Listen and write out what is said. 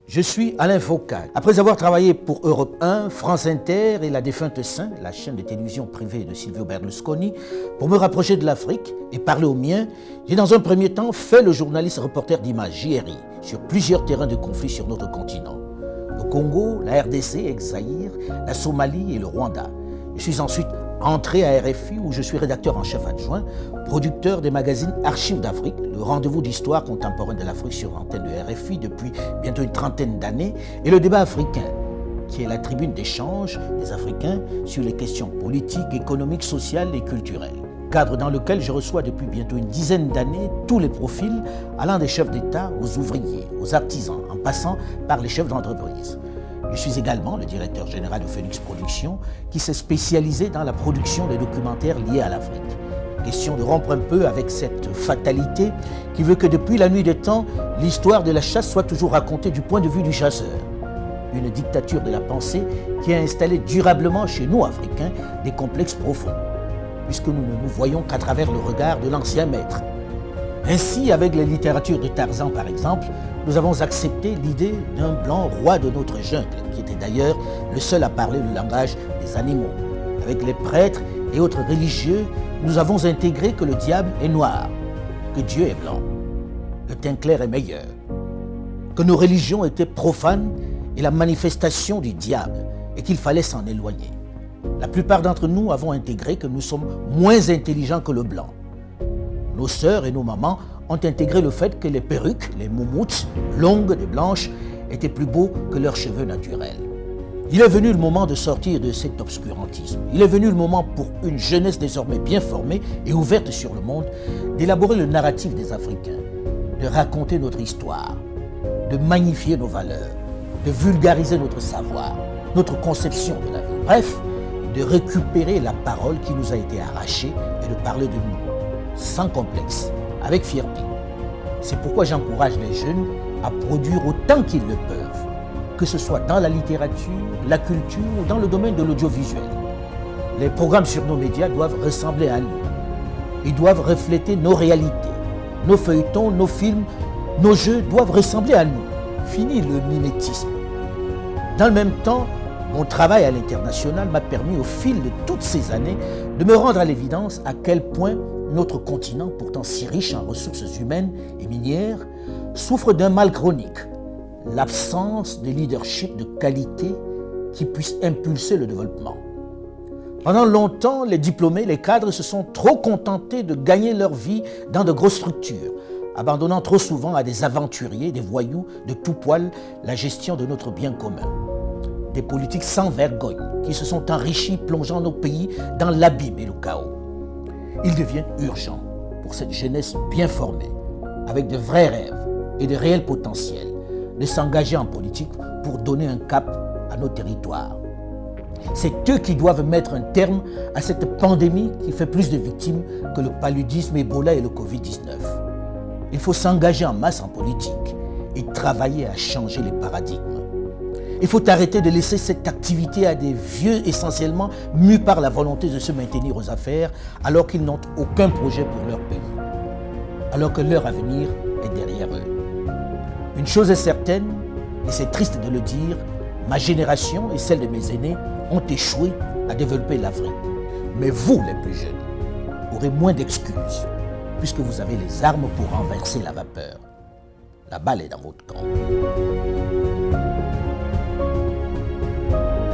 Je suis Alain Foucault. Après avoir travaillé pour Europe 1, France Inter et la défunte Saint, la chaîne de télévision privée de Silvio Berlusconi, pour me rapprocher de l'Afrique et parler aux miens, j'ai dans un premier temps fait le journaliste reporter d'Image JRI sur plusieurs terrains de conflit sur notre continent. Le Congo, la RDC, ex-Zaïre, la Somalie et le Rwanda. Je suis ensuite entré à RFI où je suis rédacteur en chef adjoint, producteur des magazines Archives d'Afrique, le rendez-vous d'histoire contemporaine de l'Afrique sur l'antenne de RFI depuis bientôt une trentaine d'années, et le débat africain, qui est la tribune d'échange des Africains sur les questions politiques, économiques, sociales et culturelles. Cadre dans lequel je reçois depuis bientôt une dizaine d'années tous les profils allant des chefs d'État aux ouvriers, aux artisans, en passant par les chefs d'entreprise. Je suis également le directeur général de Phoenix Productions qui s'est spécialisé dans la production de documentaires liés à l'Afrique. Question de rompre un peu avec cette fatalité qui veut que depuis la nuit des temps, l'histoire de la chasse soit toujours racontée du point de vue du chasseur. Une dictature de la pensée qui a installé durablement chez nous, Africains, des complexes profonds, puisque nous ne nous voyons qu'à travers le regard de l'ancien maître. Ainsi, avec la littérature de Tarzan par exemple, nous avons accepté l'idée d'un blanc roi de notre jungle, qui était d'ailleurs le seul à parler le langage des animaux. Avec les prêtres et autres religieux, nous avons intégré que le diable est noir, que Dieu est blanc, le teint clair est meilleur, que nos religions étaient profanes et la manifestation du diable, et qu'il fallait s'en éloigner. La plupart d'entre nous avons intégré que nous sommes moins intelligents que le blanc. Nos sœurs et nos mamans ont intégré le fait que les perruques, les moumoutes, longues et blanches, étaient plus beaux que leurs cheveux naturels. Il est venu le moment de sortir de cet obscurantisme. Il est venu le moment pour une jeunesse désormais bien formée et ouverte sur le monde, d'élaborer le narratif des Africains, de raconter notre histoire, de magnifier nos valeurs, de vulgariser notre savoir, notre conception de la vie. Bref, de récupérer la parole qui nous a été arrachée et de parler de nous, sans complexe, avec fierté. C'est pourquoi j'encourage les jeunes à produire autant qu'ils le peuvent, que ce soit dans la littérature, la culture ou dans le domaine de l'audiovisuel. Les programmes sur nos médias doivent ressembler à nous. Ils doivent refléter nos réalités. Nos feuilletons, nos films, nos jeux doivent ressembler à nous. Fini le mimétisme. Dans le même temps, mon travail à l'international m'a permis au fil de toutes ces années de me rendre à l'évidence à quel point notre continent, pourtant si riche en ressources humaines et minières, souffre d'un mal chronique, l'absence de leadership de qualité qui puisse impulser le développement. Pendant longtemps, les diplômés, les cadres se sont trop contentés de gagner leur vie dans de grosses structures, abandonnant trop souvent à des aventuriers, des voyous de tout poil la gestion de notre bien commun. Des politiques sans vergogne qui se sont enrichis, plongeant nos pays dans l'abîme et le chaos. Il devient urgent pour cette jeunesse bien formée, avec de vrais rêves et de réels potentiels, de s'engager en politique pour donner un cap à nos territoires. C'est eux qui doivent mettre un terme à cette pandémie qui fait plus de victimes que le paludisme, Ebola et le Covid-19. Il faut s'engager en masse en politique et travailler à changer les paradigmes. Il faut arrêter de laisser cette activité à des vieux essentiellement mus par la volonté de se maintenir aux affaires alors qu'ils n'ont aucun projet pour leur pays, alors que leur avenir est derrière eux. Une chose est certaine, et c'est triste de le dire, ma génération et celle de mes aînés ont échoué à développer l'Afrique. Mais vous, les plus jeunes, aurez moins d'excuses puisque vous avez les armes pour renverser la vapeur. La balle est dans votre camp.